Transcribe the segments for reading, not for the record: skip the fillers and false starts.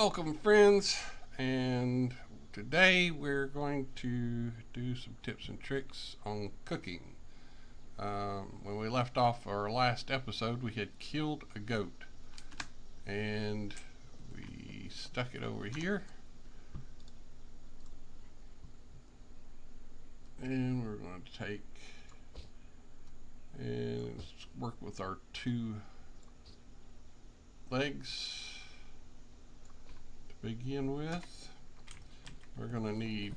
Welcome, friends, and today we're going to do some tips and tricks on cooking. When we left off our last episode, we had killed a goat and we stuck it over here, and we're going to take and work with our two legs. Begin with, we're going to need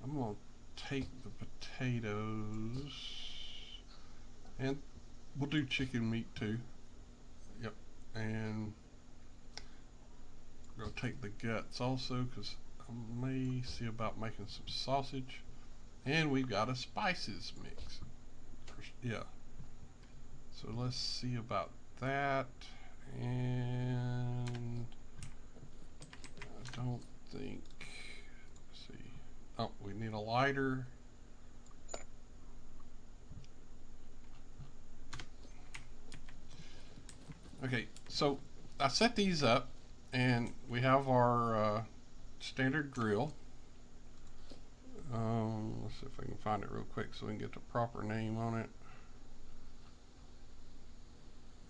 I'm going to take the potatoes, and we'll do chicken meat too. Yep, and I'm going to take the guts also because I may see about making some sausage. And we've got a spices mix. Yeah. So let's see about that. And I don't think. Let's see. Oh, we need a lighter. Okay, so I set these up, and we have our standard grill. Let's see if I can find it real quick so we can get the proper name on it.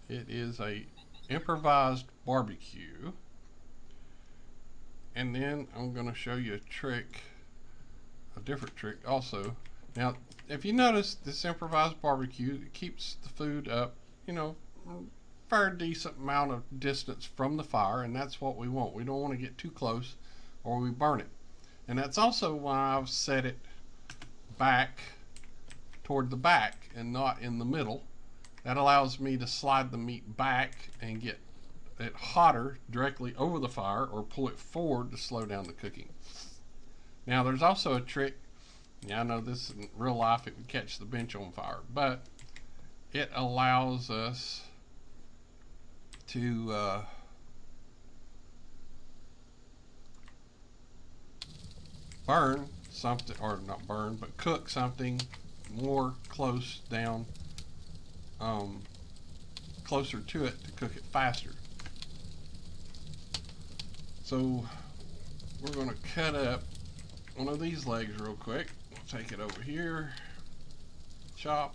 It is a improvised barbecue. And then I'm going to show you a trick, a different trick also. Now, if you notice, this improvised barbecue, it keeps the food up, fair decent amount of distance from the fire, and that's what we want. We don't want to get too close or we burn it. And that's also why I've set it back toward the back and not in the middle. That allows me to slide the meat back and get it hotter directly over the fire, or pull it forward to slow down the cooking. Now there's also a trick. Yeah, I know this in real life it would catch the bench on fire, but it allows us to burn something, or not burn, but cook something more close down, closer to it, to cook it faster. So we're going to cut up one of these legs real quick. We'll take it over here, chop.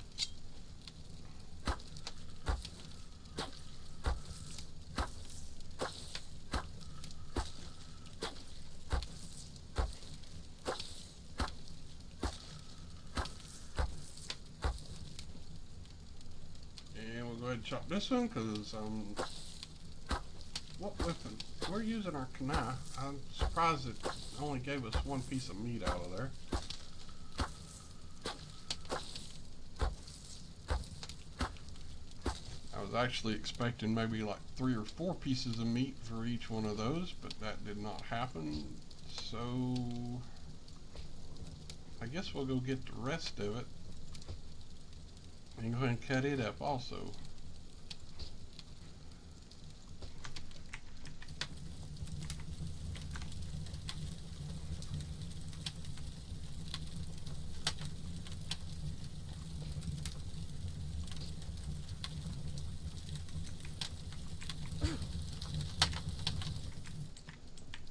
Chop this one because we're using our knife. I'm surprised it only gave us one piece of meat out of there. I was actually expecting maybe like 3 or 4 pieces of meat for each one of those, but that did not happen. So I guess we'll go get the rest of it and go ahead and cut it up also.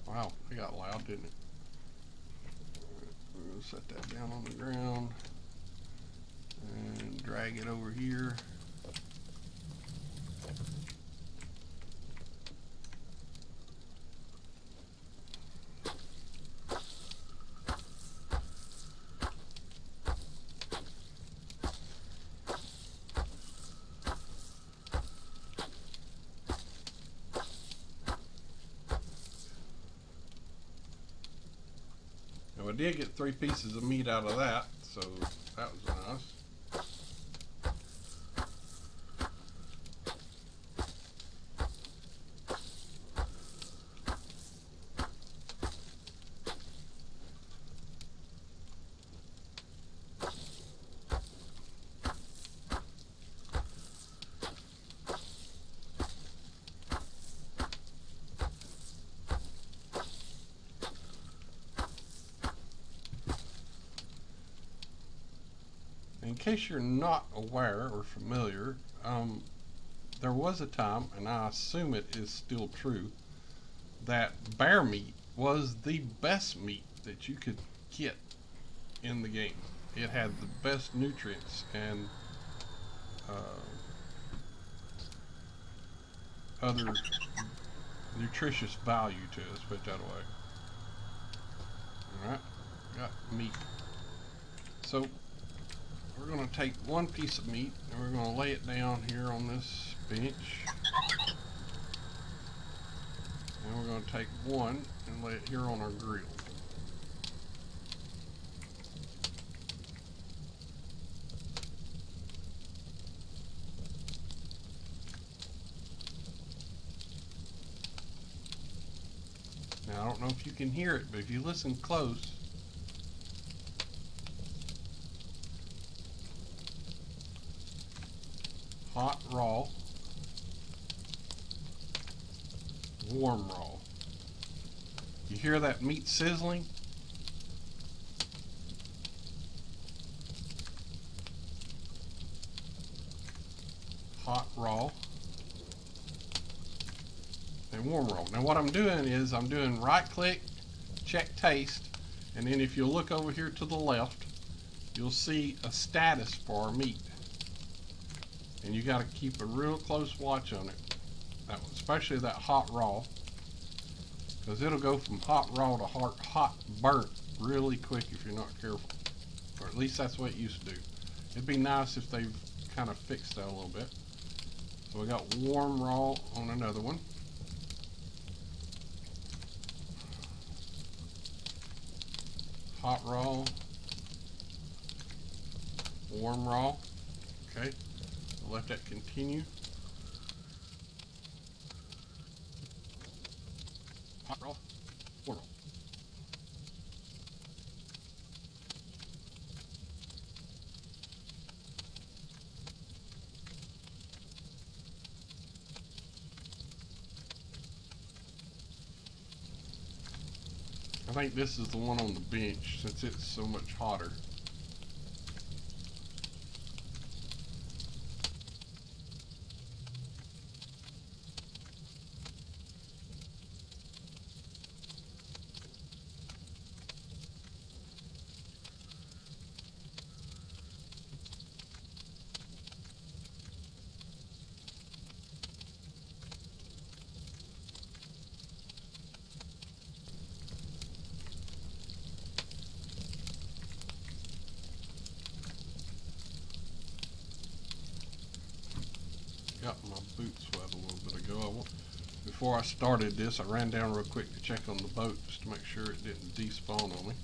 Wow, it got loud, didn't it? We're going to set that down on the ground and drag it over here. I did get 3 pieces of meat out of that, so that was nice. In case you're not aware or familiar, there was a time, and I assume it is still true, that bear meat was the best meat that you could get in the game. It had the best nutrients and other nutritious value to it, let's put it that way. Alright, got meat. So we're going to take one piece of meat and we're going to lay it down here on this bench. And we're going to take one and lay it here on our grill. Now, I don't know if you can hear it, but if you listen close, hot raw, warm raw. You hear that meat sizzling? Hot raw and warm raw. Now what I'm doing is I'm doing right click, check taste, and then if you look over here to the left, you'll see a status for our meat. And you got to keep a real close watch on it, that one, especially that hot raw, because it'll go from hot raw to hot burnt really quick if you're not careful, or at least that's what it used to do. It'd be nice if they've kind of fixed that a little bit. So we got warm raw on another one. Hot raw, warm raw. Okay, I'll let that continue. Hot raw, warm raw. I think this is the one on the bench since it's so much hotter. Got my boots wet a little bit ago. Before I started this, I ran down real quick to check on the boat just to make sure it didn't despawn on me.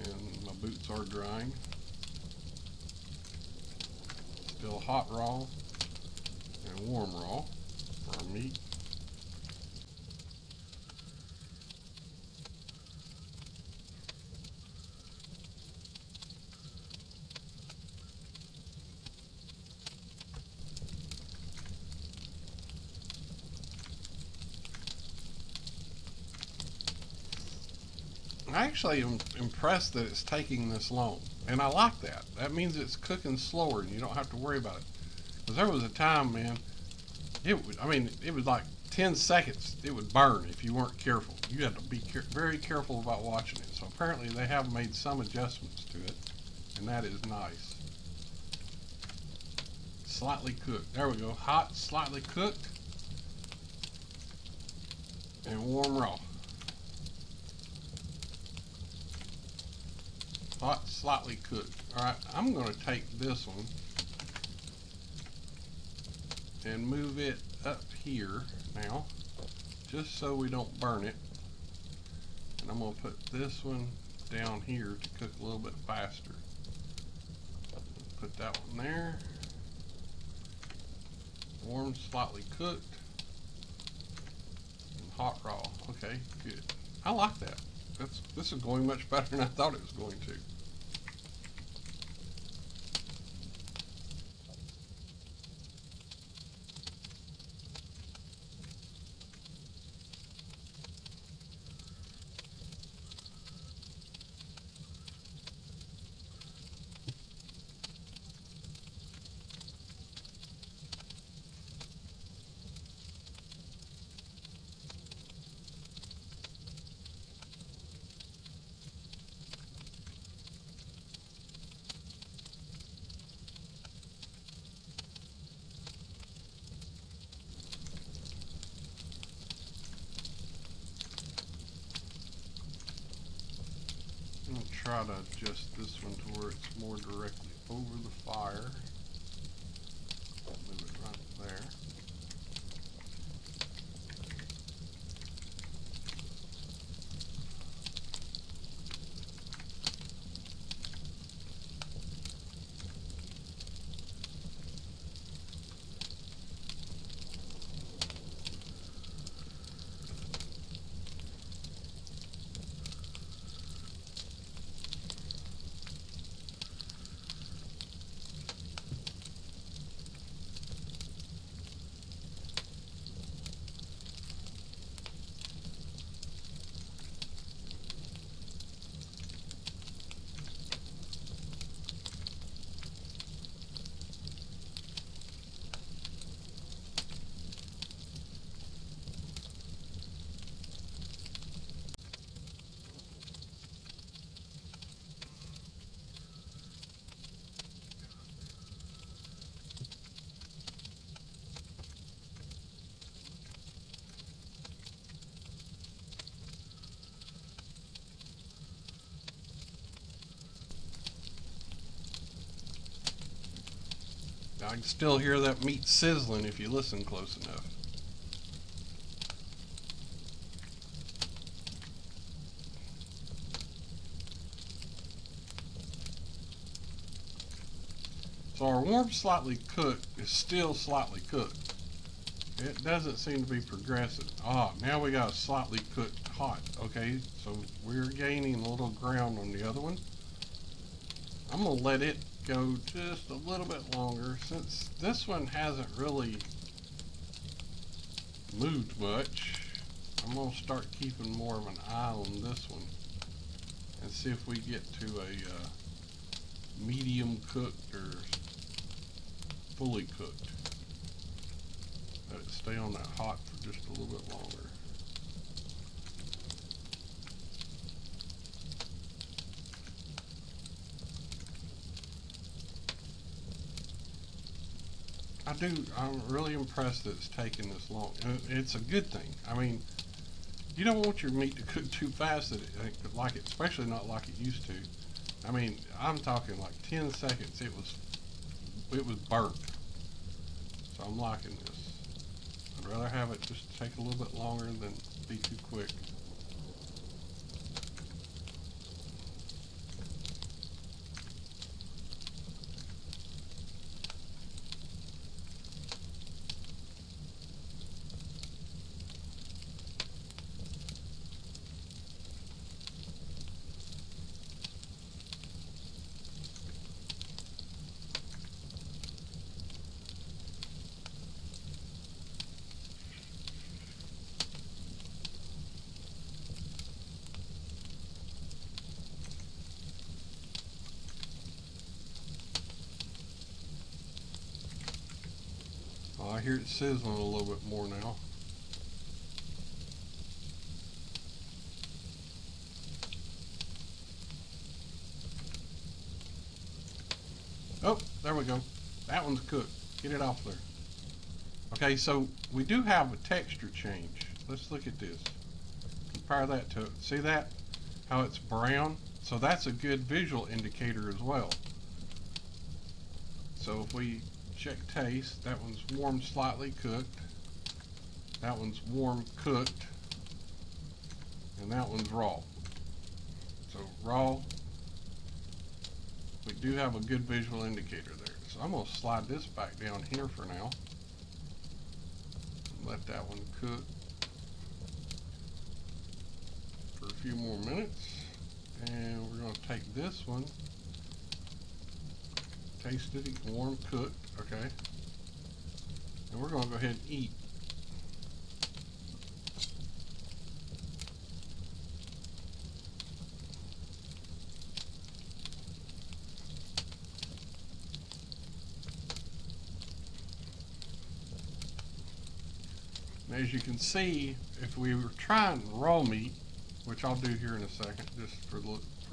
And my boots are drying. Still hot raw and warm raw for our meat. I actually am impressed that it's taking this long, and I like that. That means it's cooking slower and you don't have to worry about it. Because there was a time, man, it was like 10 seconds it would burn if you weren't careful. You had to be very careful about watching it. So apparently they have made some adjustments to it, and that is nice. Slightly cooked. There we go. Hot, slightly cooked, and warm raw. Hot, slightly cooked. Alright, I'm going to take this one and move it up here now, just so we don't burn it. And I'm going to put this one down here to cook a little bit faster. Put that one there. Warm, slightly cooked, and hot raw. Okay, good. I like that. This is going much better than I thought it was going to. try to adjust this one to where it's more directly over the fire. Move it right there. I can still hear that meat sizzling if you listen close enough. So our warm slightly cooked is still slightly cooked. It doesn't seem to be progressing. Now we got a slightly cooked hot. Okay, so we're gaining a little ground on the other one. I'm gonna let it go just a little bit longer since this one hasn't really moved much. I'm gonna start keeping more of an eye on this one and see if we get to a medium cooked or fully cooked. Let it stay on that hot for just a little bit longer. I'm really impressed that it's taking this long. It's a good thing. I mean, you don't want your meat to cook too fast that especially not like it used to. I mean, I'm talking like 10 seconds. It was burnt. So I'm liking this. I'd rather have it just take a little bit longer than be too quick. I hear it sizzling a little bit more now. Oh, there we go. That one's cooked. Get it off there. Okay, so we do have a texture change. Let's look at this. Compare that to it. See that? How it's brown? So that's a good visual indicator as well. So if we check taste, that one's warm slightly cooked. That one's warm cooked. And that one's raw. So raw, we do have a good visual indicator there. So I'm going to slide this back down here for now. Let that one cook for a few more minutes. And we're going to take this one, taste it, warm cooked, okay? And we're going to go ahead and eat. And as you can see, if we were trying raw meat, which I'll do here in a second, just for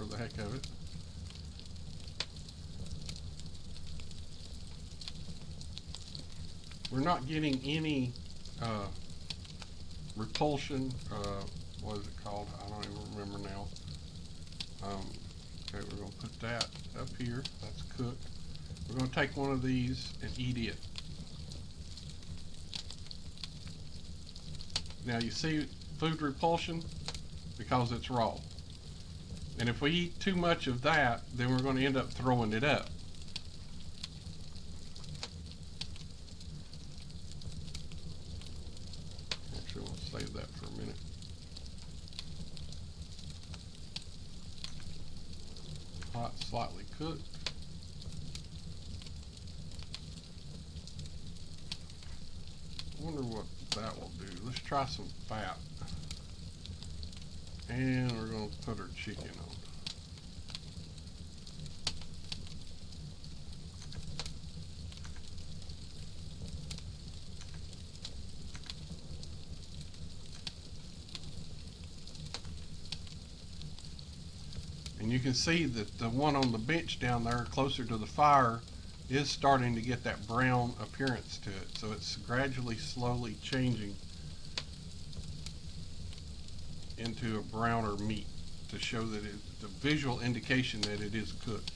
the heck of it. We're not getting any repulsion, what is it called? I don't even remember now. Okay, we're going to put that up here. That's cooked. We're going to take one of these and eat it. Now you see food repulsion because it's raw. And if we eat too much of that, then we're going to end up throwing it up. Actually, we'll save that for a minute. Hot, slightly cooked. I wonder what that will do. Let's try some fat. And we're going to put our chicken on. And you can see that the one on the bench down there closer to the fire is starting to get that brown appearance to it. So it's gradually, slowly changing into a browner meat to show that it's a visual indication that it is cooked.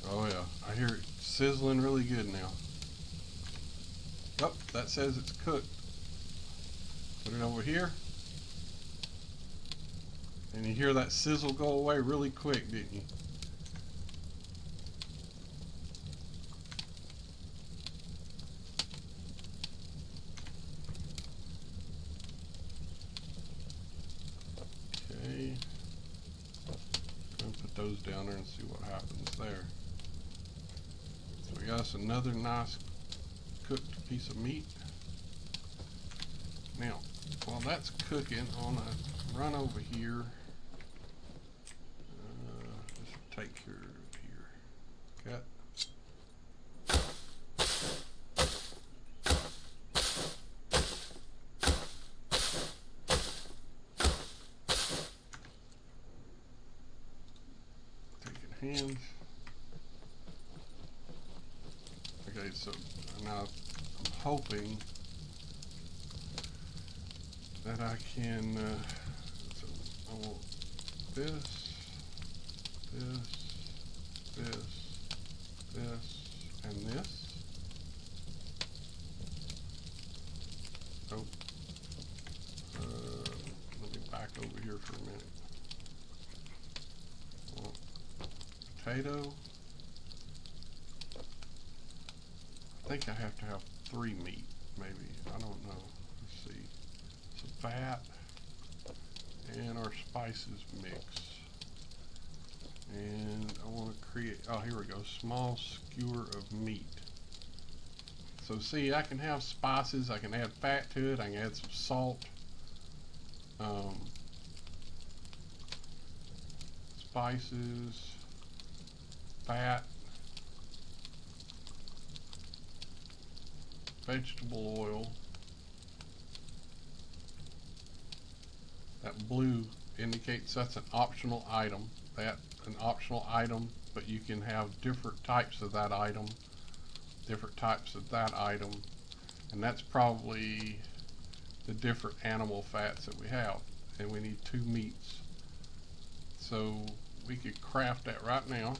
Oh yeah, I hear it sizzling really good now. Yep, that says it's cooked. Put it over here. And you hear that sizzle go away really quick, didn't you? Okay. Go and put those down there and see what happens there. So we got us another nice cooked piece of meat. Now, while that's cooking, I want to run over here. Just take care of here. Cut. Taking hands. Okay, so now I'm hoping that I can, so I want this, and this. Oh, let me back over here for a minute. I want potato. I think I have to have 3 meat, maybe. I don't know. Let's see. Some fat and our spices mix. And I want to create, oh, here we go, small skewer of meat. So see, I can have spices, I can add fat to it, I can add some salt, spices, fat, vegetable oil. That blue indicates that's an optional item. That's an optional item, but you can have different types of that item, different types of that item, and that's probably the different animal fats that we have. And we need 2 meats. So we could craft that right now.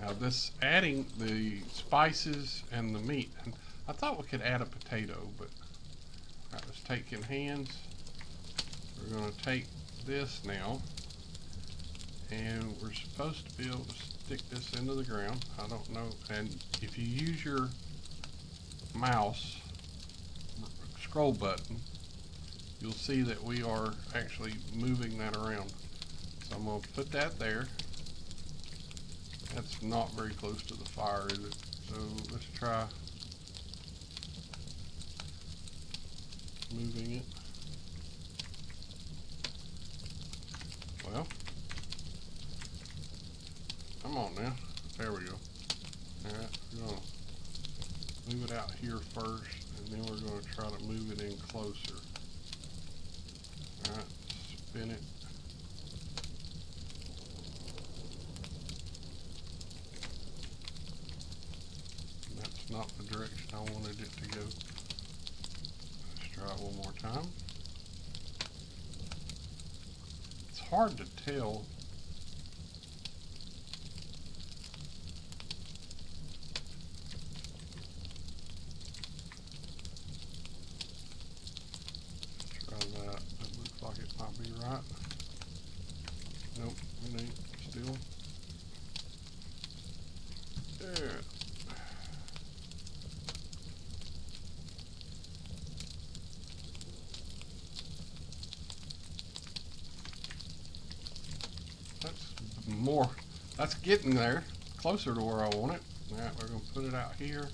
Now this adding the spices and the meat, and I thought we could add a potato, but alright, let's take in hands. We're going to take this now, and we're supposed to be able to stick this into the ground. I don't know, and if you use your mouse scroll button, you'll see that we are actually moving that around. So I'm going to put that there. That's not very close to the fire, is it? So let's try moving it. Well, come on now. There we go. Alright, we're gonna here first, and then we're going to try to move it in closer. Alright, spin it. That's not the direction I wanted it to go. Let's try it one more time. It's hard to tell. Right. Nope, it ain't still. There. That's more, that's getting there, closer to where I want it. Alright, we're going to put it out here.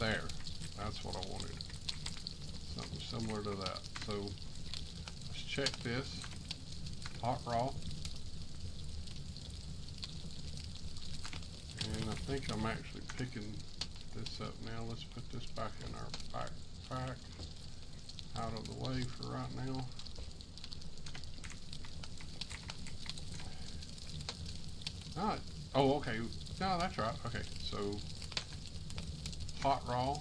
There, that's what I wanted. Something similar to that. So let's check this. Hot raw. And I think I'm actually picking this up now. Let's put this back in our backpack. Out of the way for right now. Alright. Oh, okay. No, that's right. Okay, so hot raw,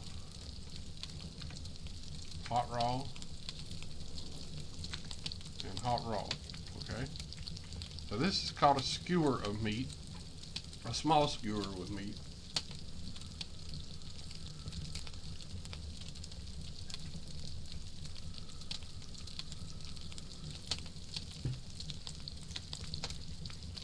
and hot raw. Okay. So this is called a skewer of meat, a small skewer with meat.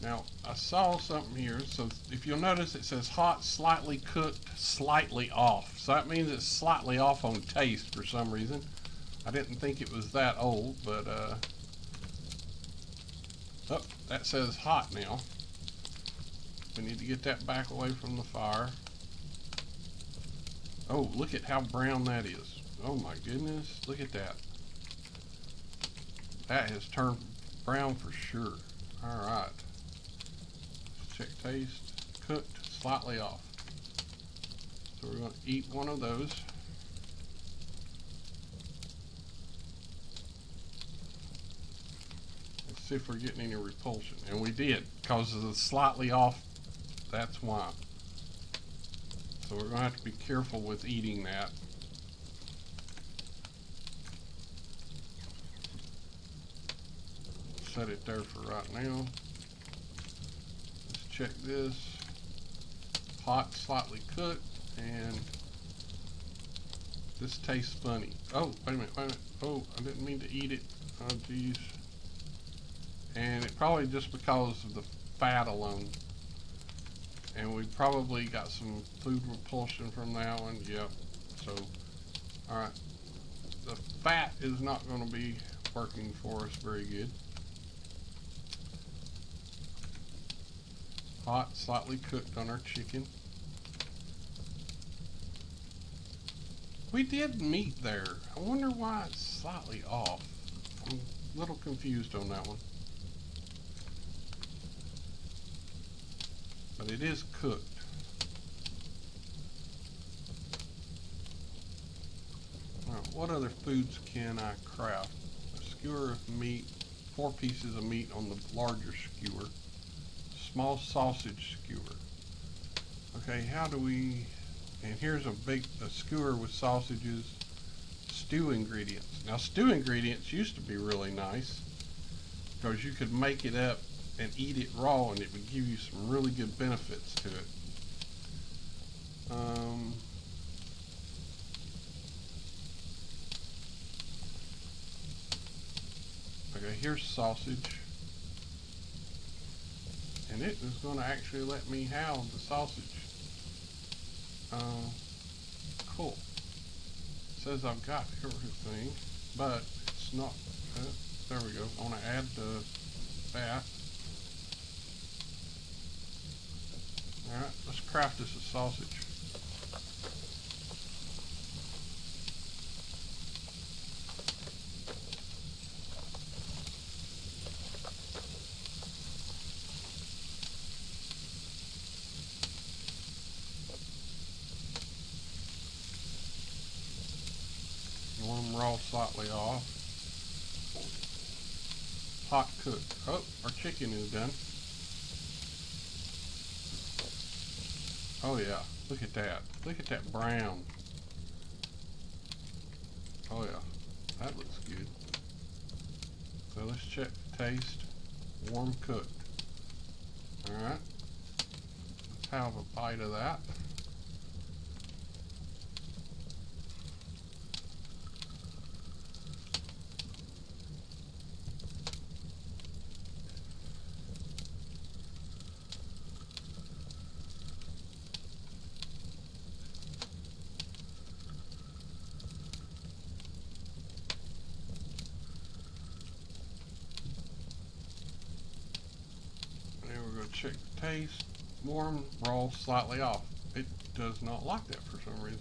Now, I saw something here, so if you'll notice it says hot, slightly cooked, slightly off. So that means it's slightly off on taste for some reason. I didn't think it was that old, but oh, that says hot now. We need to get that back away from the fire. Oh, look at how brown that is. Oh my goodness, look at that. That has turned brown for sure. All right. Check taste, cooked, slightly off. So we're going to eat one of those. Let's see if we're getting any repulsion. And we did, because of the slightly off, that's why. So we're going to have to be careful with eating that. Set it there for right now. Check this. Hot, slightly cooked, and this tastes funny. Oh, wait a minute. Oh, I didn't mean to eat it. Oh, geez. And it probably just because of the fat alone. And we probably got some food repulsion from that one. Yep. So, alright. The fat is not going to be working for us very good. Hot, slightly cooked on our chicken. We did meat there. I wonder why it's slightly off. I'm a little confused on that one. But it is cooked. Alright, what other foods can I craft? A skewer of meat, 4 pieces of meat on the larger skewer. Small sausage skewer. Okay, how do we, and here's a skewer with sausages, stew ingredients. Now stew ingredients used to be really nice because you could make it up and eat it raw and it would give you some really good benefits to it. Okay, here's sausage. And it is going to actually let me have the sausage. Cool. It says I've got everything, but it's not. There we go. I want to add the fat. Alright, let's craft this a sausage. them raw slightly off. Hot cook. Oh, our chicken is done. Oh yeah, look at that. Look at that brown. Oh yeah, that looks good. So let's check the taste. Warm cooked. Alright. Let's have a bite of that. Check the taste. Warm, raw, slightly off. It does not like that for some reason.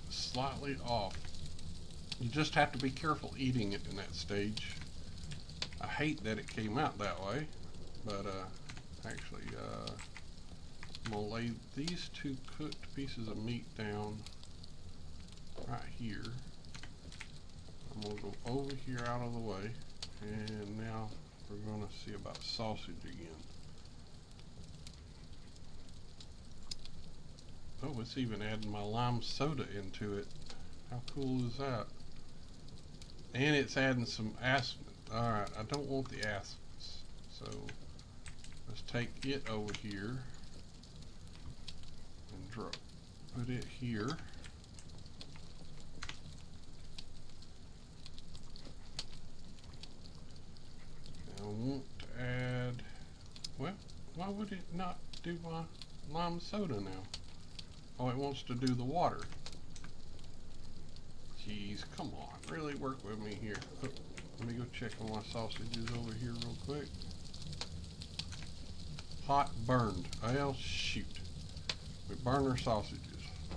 Slightly off. You just have to be careful eating it in that stage. I hate that it came out that way, but actually I'm gonna lay these two cooked pieces of meat down right here. I'm gonna go over here out of the way, and now we're gonna see about sausage again. Oh, it's even adding my lime soda into it. How cool is that? And it's adding some acids. Alright, I don't want the acids. So let's take it over here and put it here. And I want to add, well, why would it not do my lime soda now? Oh, it wants to do the water. Jeez, come on, really work with me here. Oh, let me go check on my sausages over here real quick. Hot burned. Well, shoot. We burned our sausages.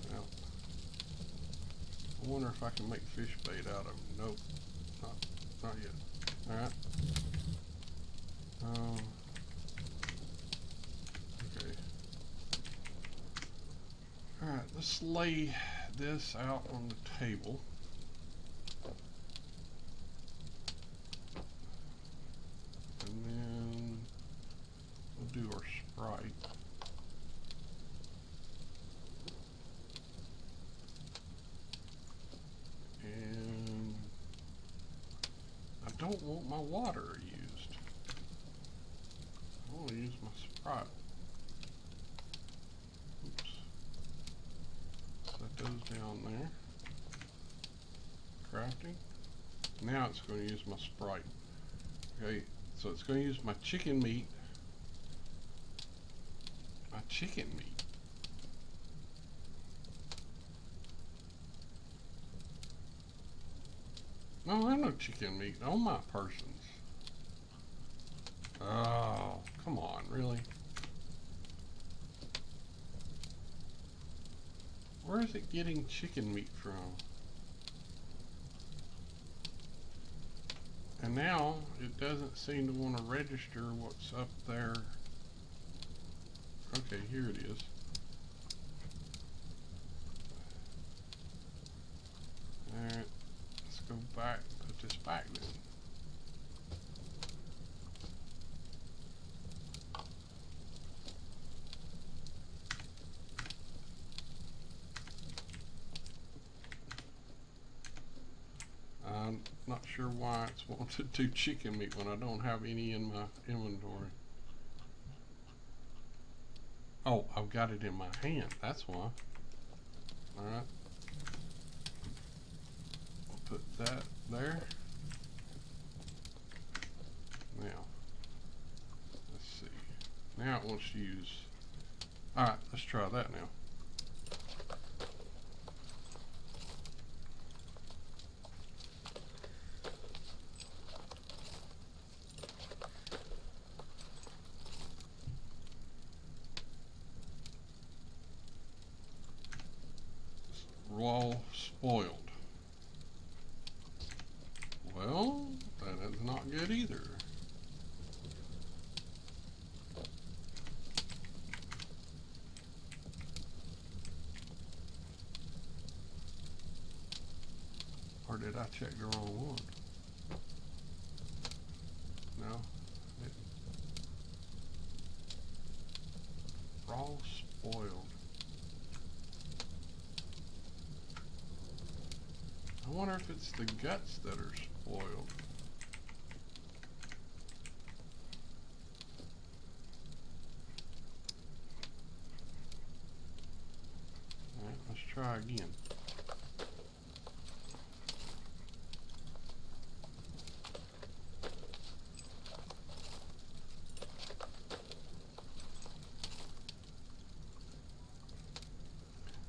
Well, I wonder if I can make fish bait out of them. Nope, not yet. Alright. Okay. Alright, let's lay this out on the table. And then we'll do our Sprite. And I don't want my water used. I want to use my Sprite. Oops. Set those down there. Crafting. Now it's going to use my Sprite. Okay, so it's going to use my chicken meat. My chicken meat. No, I have no chicken meat on my persons. Oh, come on, really? Where is it getting chicken meat from? And now it doesn't seem to want to register what's up there. Okay, here it is. Alright, let's go back, put this back then. I'm not sure why it's wanting to do chicken meat when I don't have any in my inventory. Oh, I've got it in my hand, that's why. Alright. I'll put that there. Now, let's see. Now it wants to use... Alright, let's try that now. raw spoiled. Well, that is not good either. Or did I check the wrong one? No. Raw spoiled. I wonder if it's the guts that are spoiled. Alright, let's try again.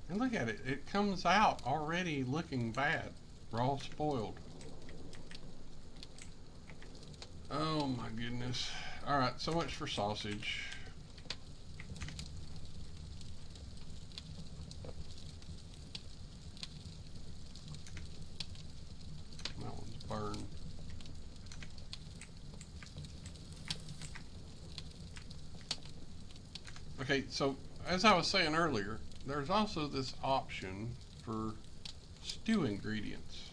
And look at it, it comes out already looking bad. Raw spoiled. Oh my goodness. Alright, so much for sausage. That one's burned. Okay, so as I was saying earlier, there's also this option for stew ingredients.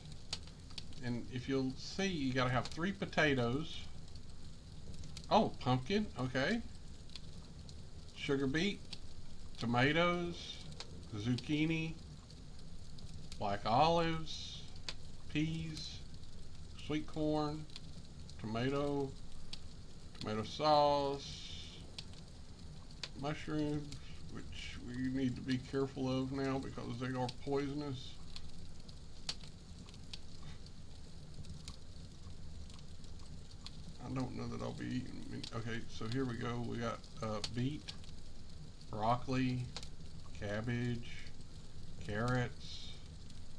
And if you'll see, you gotta have 3 potatoes. Oh, pumpkin, okay. Sugar beet, tomatoes, zucchini, black olives, peas, sweet corn, tomato sauce, mushrooms, which we need to be careful of now because they are poisonous. I don't know that I'll be eating. Okay, so here we go. We got beet, broccoli, cabbage, carrots,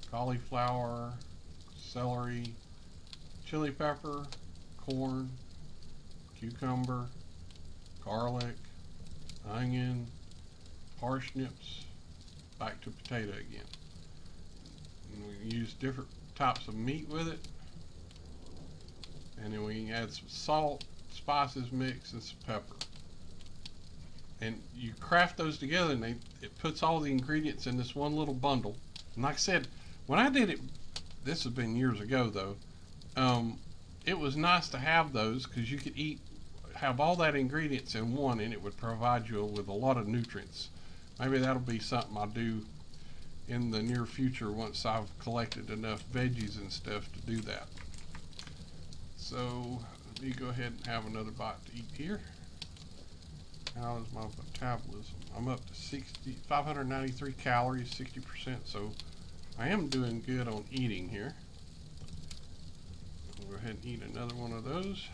cauliflower, celery, chili pepper, corn, cucumber, garlic, onion, parsnips, back to potato again. And we use different types of meat with it. And then we can add some salt, spices mix, and some pepper. And you craft those together and it puts all the ingredients in this one little bundle. And like I said, when I did it, this has been years ago though, it was nice to have those because you could have all that ingredients in one and it would provide you with a lot of nutrients. Maybe that'll be something I'll do in the near future once I've collected enough veggies and stuff to do that. So let me go ahead and have another bite to eat here. How is my metabolism? I'm up to 593 calories, 60%, so I am doing good on eating here. I'll go ahead and eat another one of those.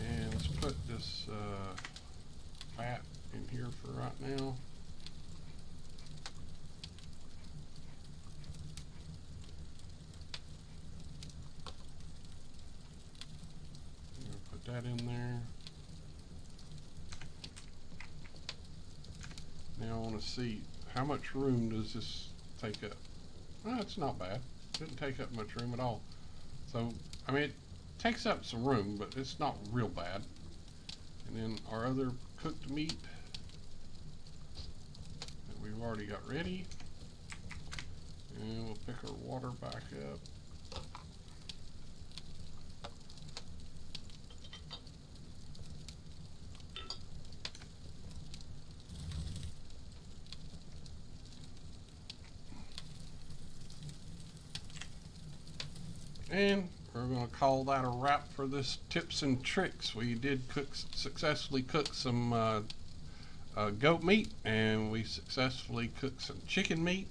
And let's put this fat in here for right now. That in there. Now I want to see how much room does this take up. Well, it's not bad. It didn't take up much room at all. So, I mean, it takes up some room, but it's not real bad. And then our other cooked meat that we've already got ready. And we'll pick our water back up. And we're going to call that a wrap for this tips and tricks. We did successfully cook some goat meat, and we successfully cooked some chicken meat.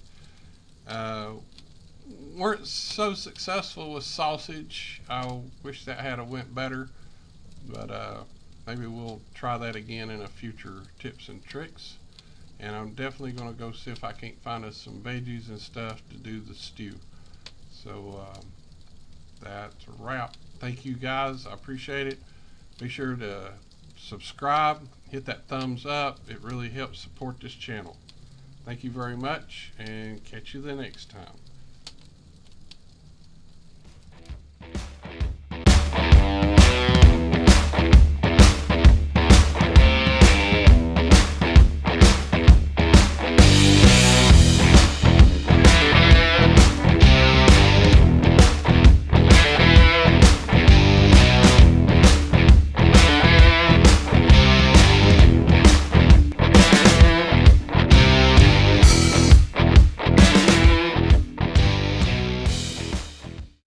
Weren't so successful with sausage. I wish that had went better, but maybe we'll try that again in a future tips and tricks. And I'm definitely going to go see if I can't find us some veggies and stuff to do the stew. So that's a wrap. Thank you guys. I appreciate it. Be sure to subscribe, hit that thumbs up. It really helps support this channel. Thank you very much, and catch you the next time.